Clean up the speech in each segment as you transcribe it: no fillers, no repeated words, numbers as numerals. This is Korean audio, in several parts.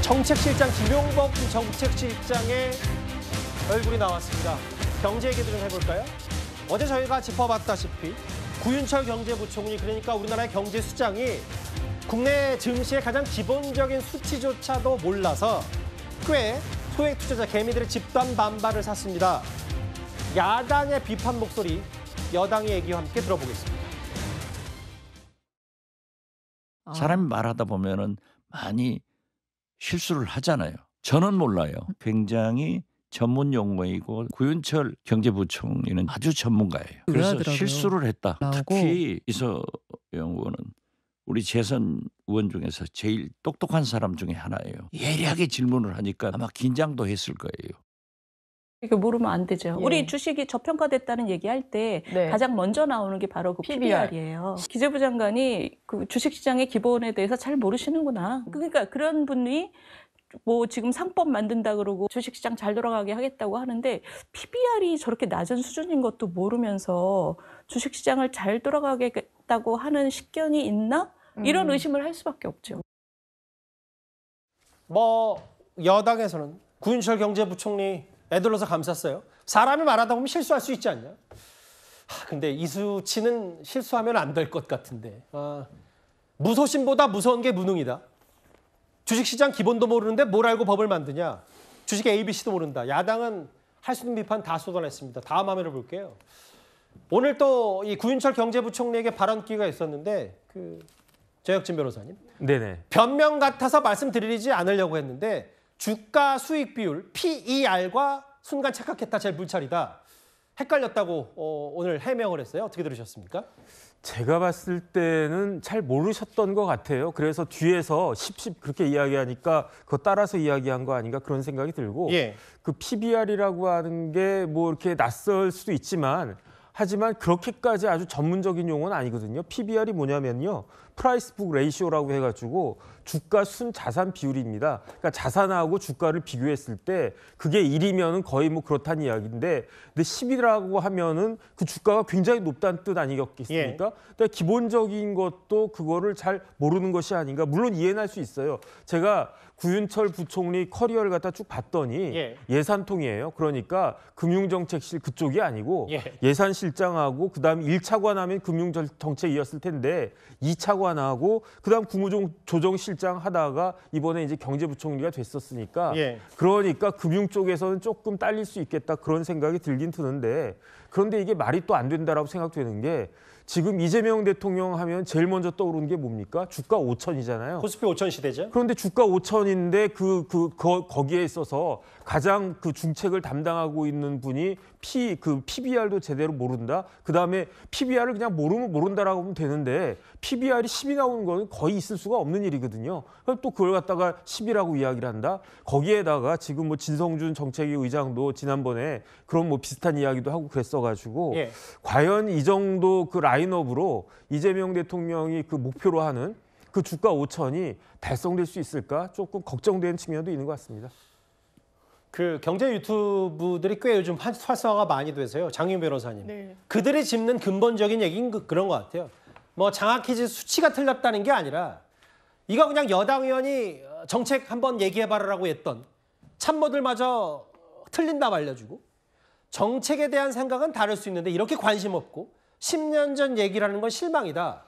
정책실장 김용범 정책실장의 얼굴이 나왔습니다. 경제 얘기도 좀 해볼까요? 어제 저희가 짚어봤다시피 구윤철 경제부총리, 그러니까 우리나라의 경제 수장이 국내 증시의 가장 기본적인 수치조차도 몰라서 꽤 소액 투자자 개미들의 집단 반발을 샀습니다. 야당의 비판 목소리, 여당의 얘기와 함께 들어보겠습니다. 사람이 말하다 보면은 많이 실수를 하잖아요. 저는 몰라요. 굉장히 전문 용어이고 구윤철 경제부총리는 아주 전문가예요. 그래서 의아하더라고요. 실수를 했다. 나오고. 특히 이소영 의원은 우리 재선 의원 중에서 제일 똑똑한 사람 중에 하나예요. 예리하게 질문을 하니까 아마 긴장도 했을 거예요. 이거 모르면 안 되죠. 예. 우리 주식이 저평가됐다는 얘기할 때 네. 가장 먼저 나오는 게 바로 그 PBR. PBR이에요. 기재부 장관이 그 주식시장의 기본에 대해서 잘 모르시는구나. 그러니까 그런 분이 뭐 지금 상법 만든다 그러고 주식시장 잘 돌아가게 하겠다고 하는데 PBR이 저렇게 낮은 수준인 것도 모르면서 주식시장을 잘 돌아가겠다고 하는 식견이 있나? 이런 의심을 할 수밖에 없죠. 뭐 여당에서는 구윤철 경제부총리 애들러서 감쌌어요. 사람이 말하다 보면 실수할 수 있지 않냐? 근데 이 수치는 실수하면 안 될 것 같은데. 무소신보다 무서운 게 무능이다. 주식시장 기본도 모르는데 뭘 알고 법을 만드냐. 주식 ABC도 모른다. 야당은 할 수 있는 비판 다 쏟아냈습니다. 다음 화면을 볼게요. 오늘 또 이 구윤철 경제부총리에게 발언 기회가 있었는데 저혁진 변호사님. 네네. 변명 같아서 말씀드리지 않으려고 했는데 주가 수익 비율 PER과 순간 착각했다. 제 물차리다. 헷갈렸다고 오늘 해명을 했어요. 어떻게 들으셨습니까? 제가 봤을 때는 잘 모르셨던 것 같아요. 그래서 뒤에서 그렇게 이야기하니까 그거 따라서 이야기한 거 아닌가 그런 생각이 들고 예. 그 PBR이라고 하는 게 뭐 이렇게 낯설 수도 있지만 하지만 그렇게까지 아주 전문적인 용어는 아니거든요. PBR이 뭐냐면요. 프라이스 북 레이시오라고 해가지고 주가 순 자산 비율입니다. 그러니까 자산하고 주가를 비교했을 때 그게 1이면은 거의 뭐 그렇다는 이야기인데 근데 10이라고 하면은 그 주가가 굉장히 높다는 뜻 아니겠습니까? 예. 근데 기본적인 것도 그거를 잘 모르는 것이 아닌가. 물론 이해는 할 수 있어요. 제가 구윤철 부총리 커리어를 갖다 쭉 봤더니 예산통이에요. 그러니까 금융정책실 그쪽이 아니고 예산실장하고 그다음 1차관 하면 금융정책이었을 텐데 2차관하고 그다음 국무조정실장 하다가 이번에 이제 경제부총리가 됐었으니까 그러니까 금융 쪽에서는 조금 딸릴 수 있겠다 그런 생각이 들긴 드는데 그런데 이게 말이 또 안 된다라고 생각되는 게 지금 이재명 대통령 하면 제일 먼저 떠오르는 게 뭡니까? 주가 5천이잖아요. 코스피 5천 시대죠. 그런데 주가 5천인데 거기에 있어서 가장 그 중책을 담당하고 있는 분이 PBR도 제대로 모른다. 그다음에 PBR을 그냥 모른다라고 하면 되는데 PBR이 10이 나오는 건 거의 있을 수가 없는 일이거든요. 그럼 또 그걸 갖다가 10이라고 이야기를 한다. 거기에다가 지금 뭐 진성준 정책위 의장도 지난번에 그런 뭐 비슷한 이야기도 하고 그랬어가지고 과연 이 정도 그 라인업으로 이재명 대통령이 그 목표로 하는 그 주가 5천이 달성될 수 있을까? 조금 걱정되는 측면도 있는 것 같습니다. 그 경제 유튜브들이 꽤 요즘 활성화가 많이 돼서요. 장윤 변호사님. 그들이 짚는 근본적인 얘기는 그런 것 같아요. 뭐 장학퀴즈 수치가 틀렸다는 게 아니라 이거 그냥 여당 의원이 정책 한번 얘기해봐라라고 했던 참모들마저 틀린다고 알려주고 정책에 대한 생각은 다를 수 있는데 이렇게 관심 없고 10년 전 얘기라는 건 실망이다.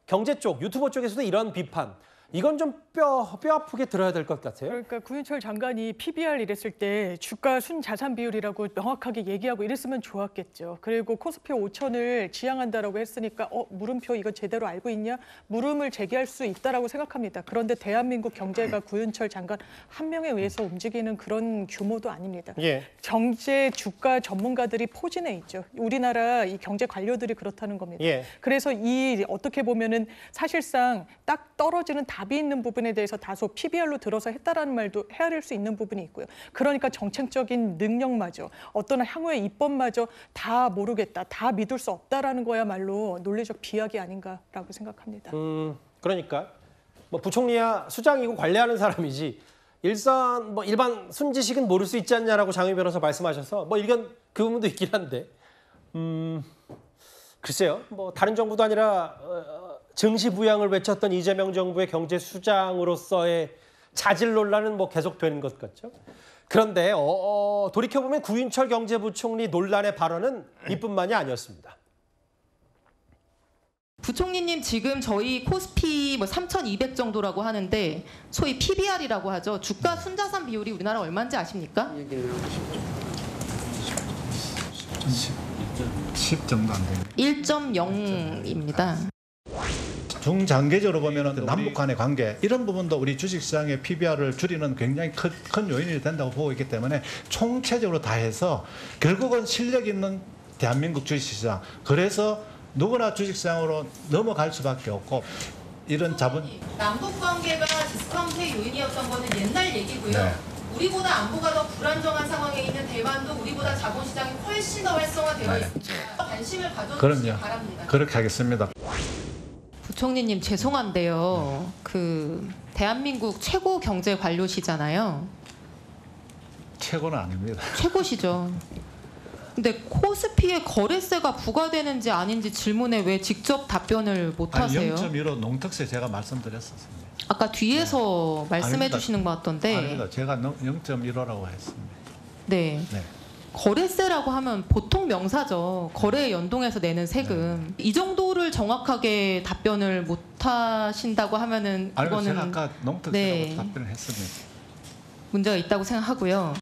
경제 쪽, 유튜버 쪽에서도 이런 비판. 이건 좀 뼈 아프게 들어야 될 것 같아요. 그러니까 구윤철 장관이 PBR 이랬을 때 주가 순자산 비율이라고 명확하게 얘기하고 이랬으면 좋았겠죠. 그리고 코스피 5천을 지향한다라고 했으니까 물음표 이거 제대로 알고 있냐? 물음을 제기할 수 있다라고 생각합니다. 그런데 대한민국 경제가 구윤철 장관 한 명에 의해서 움직이는 그런 규모도 아닙니다. 경제 주가 전문가들이 포진해 있죠. 우리나라 이 경제 관료들이 그렇다는 겁니다. 그래서 이 어떻게 보면은 사실상 딱 떨어지는 답이 있는 부분에 대해서 다소 PBR로 들어서 했다라는 말도 헤아릴 수 있는 부분이 있고요. 그러니까 정책적인 능력마저 어떤 향후의 입법마저 다 모르겠다, 다 믿을 수 없다라는 거야말로 논리적 비약이 아닌가라고 생각합니다. 그러니까 뭐 부총리야 수장이고 관리하는 사람이지 일반 순지식은 모를 수 있지 않냐라고 장윤 변호사 말씀하셔서 뭐 일견 그 부분도 있긴 한데 글쎄요. 뭐 다른 정부도 아니라 증시 부양을 외쳤던 이재명 정부의 경제 수장으로서의 자질 논란은 뭐 계속되는 것 같죠. 그런데 돌이켜보면 구윤철 경제부총리 논란의 발언은 이뿐만이 아니었습니다. 부총리님 지금 저희 코스피 뭐 3,200 정도라고 하는데 소위 PBR이라고 하죠. 주가 순자산 비율이 우리나라 얼마인지 아십니까? 10 정도 안 됩니다. 1.0입니다. 중장기적으로 보면 남북 간의 관계 이런 부분도 우리 주식시장의 PBR을 줄이는 굉장히 큰 요인이 된다고 보고 있기 때문에 총체적으로 다 해서 결국은 실력 있는 대한민국 주식시장 그래서 누구나 주식시장으로 넘어갈 수밖에 없고 이런 자본 남북 관계가 디스카운트의 요인이었던 거는 옛날 얘기고요. 네. 우리보다 안보가 더 불안정한 상황에 있는 대만도 우리보다 자본시장이 훨씬 더 활성화되어 네. 있습니다. 관심을 가져주시기 그럼요. 바랍니다. 그렇게 하겠습니다. 부총리님 죄송한데요. 대한민국 최고 경제 관료시잖아요. 최고는 아닙니다. 최고시죠. 근데 코스피에 거래세가 부과되는지 아닌지 질문에 왜 직접 답변을 못 하세요? 0.15 농특세 제가 말씀드렸었습니다. 아까 뒤에서 말씀해 아닙니다. 주시는 것 같던데. 아닙니다. 제가 0.15라고 했습니다. 네. 네. 거래세라고 하면 보통 명사죠. 거래에 연동해서 내는 세금. 이 정도를 정확하게 답변을 못 하신다고 하면은 아니요, 이거는 제가 아까 농특세라고 네. 답변을 했습니다. 문제가 있다고 생각하고요.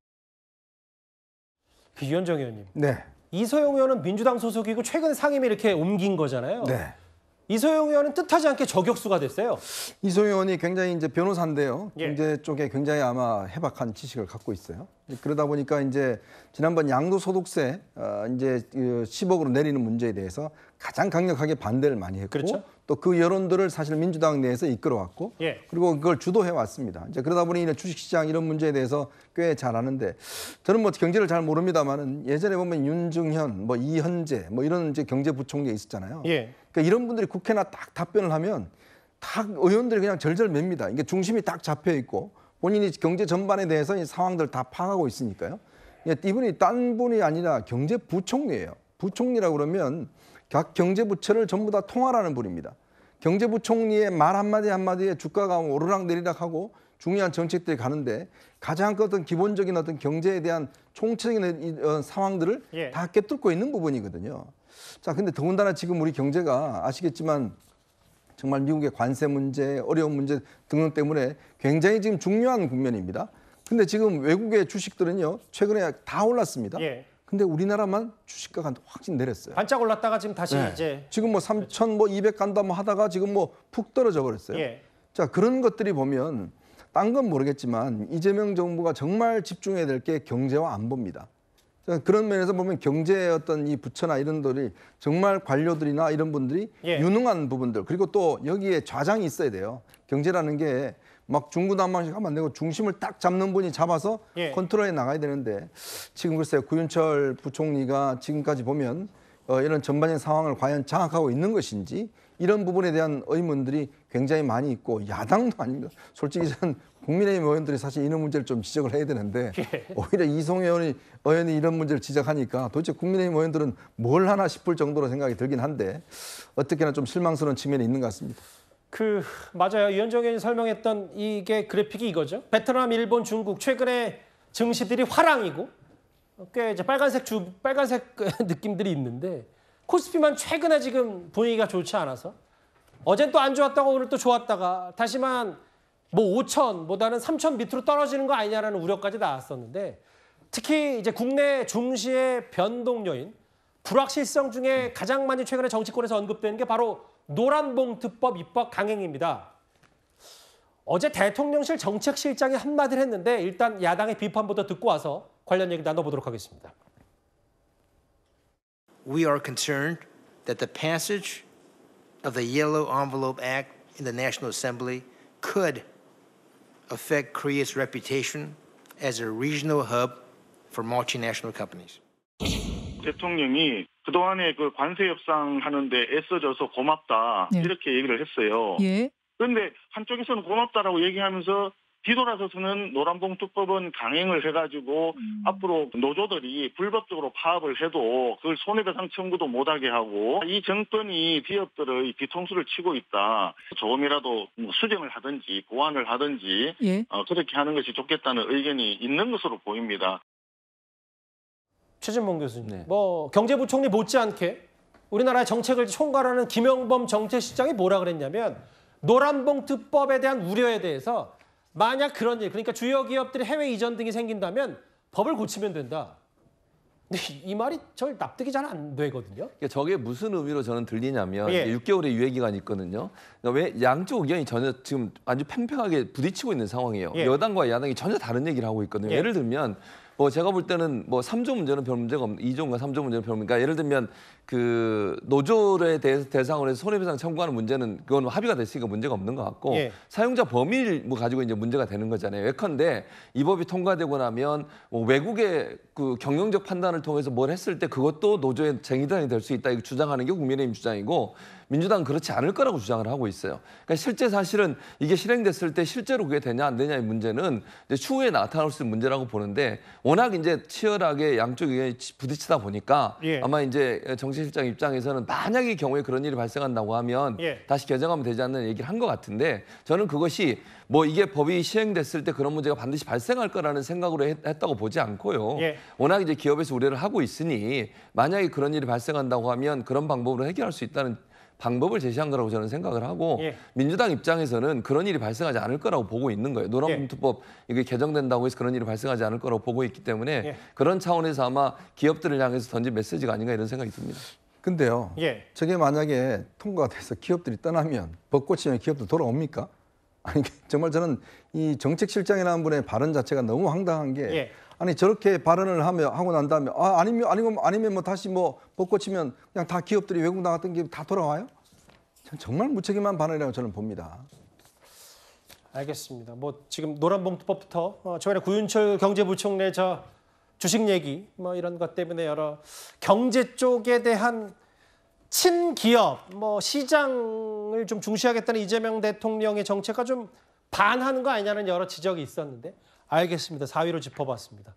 유현정 의원님. 네. 이소영 의원은 민주당 소속이고 최근 상임위 이렇게 옮긴 거잖아요. 네. 이소영 의원은 뜻하지 않게 저격수가 됐어요. 이소영 의원이 굉장히 이제 변호사인데요. 예. 경제 쪽에 굉장히 아마 해박한 지식을 갖고 있어요. 그러다 보니까 이제 지난번 양도소득세 이제 10억으로 내리는 문제에 대해서 가장 강력하게 반대를 많이 했고 그렇죠. 또 그 여론들을 사실 민주당 내에서 이끌어왔고 예. 그리고 그걸 주도해 왔습니다. 이제 그러다 보니 주식시장 이런 문제에 대해서 꽤 잘 아는데 저는 뭐 경제를 잘 모릅니다만은 예전에 보면 윤중현, 뭐 이현재 뭐 이런 이제 경제부총리 있었잖아요. 예. 그러니까 이런 분들이 국회나 딱 답변을 하면 다 의원들이 그냥 절절 맵니다. 이게 중심이 딱 잡혀 있고 본인이 경제 전반에 대해서 이 상황들 다 파악하고 있으니까요. 이분이 딴 분이 아니라 경제부총리예요. 부총리라고 그러면 각 경제부처를 전부 다 통할하는 분입니다. 경제부총리의 말 한마디 한마디에 주가가 오르락내리락하고 중요한 정책들이 가는데 가장 어떤 기본적인 어떤 경제에 대한 총체적인 상황들을 예. 다 꿰뚫고 있는 부분이거든요. 자, 근데 더군다나 지금 우리 경제가 아시겠지만 정말 미국의 관세 문제, 어려운 문제 등등 때문에 굉장히 지금 중요한 국면입니다. 근데 지금 외국의 주식들은요, 최근에 다 올랐습니다. 예. 근데 우리나라만 주식가가 확 내렸어요. 반짝 올랐다가 지금 다시 네. 이제 지금 뭐 3,200 간다 뭐 하다가 지금 뭐 푹 떨어져 버렸어요. 예. 자, 그런 것들이 보면 딴 건 모르겠지만 이재명 정부가 정말 집중해야 될 게 경제와 안보입니다. 자, 그런 면에서 보면 경제의 어떤 이 부처나 이런 들이 정말 관료들이나 이런 분들이 예. 유능한 부분들 그리고 또 여기에 좌장이 있어야 돼요. 경제라는 게 막 중구난방식 하면 안 되고 중심을 딱 잡는 분이 잡아서 예. 컨트롤해 나가야 되는데 지금 글쎄요 구윤철 부총리가 지금까지 보면 이런 전반적인 상황을 과연 장악하고 있는 것인지 이런 부분에 대한 의문들이 굉장히 많이 있고 야당도 아닙니다. 솔직히 저는 국민의힘 의원들이 사실 이런 문제를 좀 지적을 해야 되는데 오히려 이송혜 의원이 이런 문제를 지적하니까 도대체 국민의힘 의원들은 뭘 하나 싶을 정도로 생각이 들긴 한데 어떻게나 좀 실망스러운 측면이 있는 것 같습니다. 맞아요. 유현정 의원이 설명했던 이게 그래픽이 이거죠. 베트남, 일본, 중국 최근에 증시들이 화랑이고 꽤 이제 빨간색 느낌들이 있는데 코스피만 최근에 지금 분위기가 좋지 않아서 어젠 또 안 좋았다가 오늘 또 좋았다가 다시만 뭐 5,000보다는 3,000 밑으로 떨어지는 거 아니냐라는 우려까지 나왔었는데 특히 이제 국내 중시의 변동 요인, 불확실성 중에 가장 많이 최근에 정치권에서 언급되는 게 바로 노란봉투법 입법 강행입니다. 어제 대통령실 정책실장이 한마디를 했는데 일단 야당의 비판부터 듣고 와서 관련 얘기 나눠보도록 하겠습니다. We are concerned that the passage of the Yellow Envelope Act in the National Assembly could affect Korea's reputation as a regional hub for multinational companies. 대통령이 그동안에 그 관세 협상하는데 애써줘서 고맙다 이렇게 얘기를 했어요. 예. 그런데 한쪽에서는 고맙다라고 얘기하면서 뒤돌아서서는 노란봉투법은 강행을 해가지고 앞으로 노조들이 불법적으로 파업을 해도 그걸 손해배상 청구도 못하게 하고 이 정권이 기업들의 뒤통수를 치고 있다. 조금이라도 수정을 하든지 보완을 하든지 그렇게 하는 것이 좋겠다는 의견이 있는 것으로 보입니다. 최진봉 교수님, 뭐 경제부총리 못지않게 우리나라의 정책을 총괄하는 김영범 정책실장이 뭐라 그랬냐면 노란봉투법에 대한 우려에 대해서 만약 그런 일, 그러니까 주요 기업들이 해외 이전 등이 생긴다면 법을 고치면 된다. 근데 이 말이 절 납득이 잘 안 되거든요. 저게 무슨 의미로 저는 들리냐면 6개월의 유예기간이 있거든요. 그러니까 왜 양쪽 의견이 전혀 지금 아주 팽팽하게 부딪히고 있는 상황이에요. 여당과 야당이 전혀 다른 얘기를 하고 있거든요. 예를 들면 뭐 제가 볼 때는 뭐 3조 문제는 별 문제가 없는 2조인가 3조 문제는 별 문제가 예를 들면 그 노조에 대해서 대상으로 해서 손해배상 청구하는 문제는 그건 합의가 됐으니까 문제가 없는 것 같고 사용자 범위를 뭐 가지고 이제 문제가 되는 거잖아요. 예컨대 이 법이 통과되고 나면 뭐 외국의 그 경영적 판단을 통해서 뭘 했을 때 그것도 노조의 쟁의단이 될 수 있다 이거 주장하는 게 국민의힘 주장이고 민주당은 그렇지 않을 거라고 주장을 하고 있어요. 그러니까 실제 사실은 이게 실행됐을 때 실제로 그게 되냐 안 되냐의 문제는 이제 추후에 나타날 수 있는 문제라고 보는데 워낙 이제 치열하게 양쪽 의견이 부딪히다 보니까 아마 이제 정책실장 입장에서는 만약의 경우에 그런 일이 발생한다고 하면 다시 개정하면 되지 않는 얘기를 한 것 같은데 저는 그것이 뭐 이게 법이 시행됐을 때 그런 문제가 반드시 발생할 거라는 생각으로 했다고 보지 않고요. 워낙 이제 기업에서 우려를 하고 있으니 만약에 그런 일이 발생한다고 하면 그런 방법으로 해결할 수 있다는 방법을 제시한 거라고 저는 생각을 하고 민주당 입장에서는 그런 일이 발생하지 않을 거라고 보고 있는 거예요. 노란봉투법 이게 개정된다고 해서 그런 일이 발생하지 않을 거라고 보고 있기 때문에 그런 차원에서 아마 기업들을 향해서 던진 메시지가 아닌가 이런 생각이 듭니다. 근데요. 저게 만약에 통과가 돼서 기업들이 떠나면 법 고치면 기업도 돌아옵니까? 아니 정말 저는 이 정책실장이라는 분의 발언 자체가 너무 황당한 게 아니 저렇게 발언을 하고 난 다음에 아니면 뭐 다시 뭐 법 고치면 그냥 다 기업들이 외국 나갔던 기업 다 돌아와요? 정말 무책임한 발언이라고 저는 봅니다. 알겠습니다. 뭐 지금 노란봉투법부터 최근에 구윤철 경제부총리 저 주식 얘기 뭐 이런 것 때문에 여러 경제 쪽에 대한 친기업 뭐 시장을 좀 중시하겠다는 이재명 대통령의 정책과 좀 반하는 거 아니냐는 여러 지적이 있었는데 알겠습니다. 4위로 짚어봤습니다.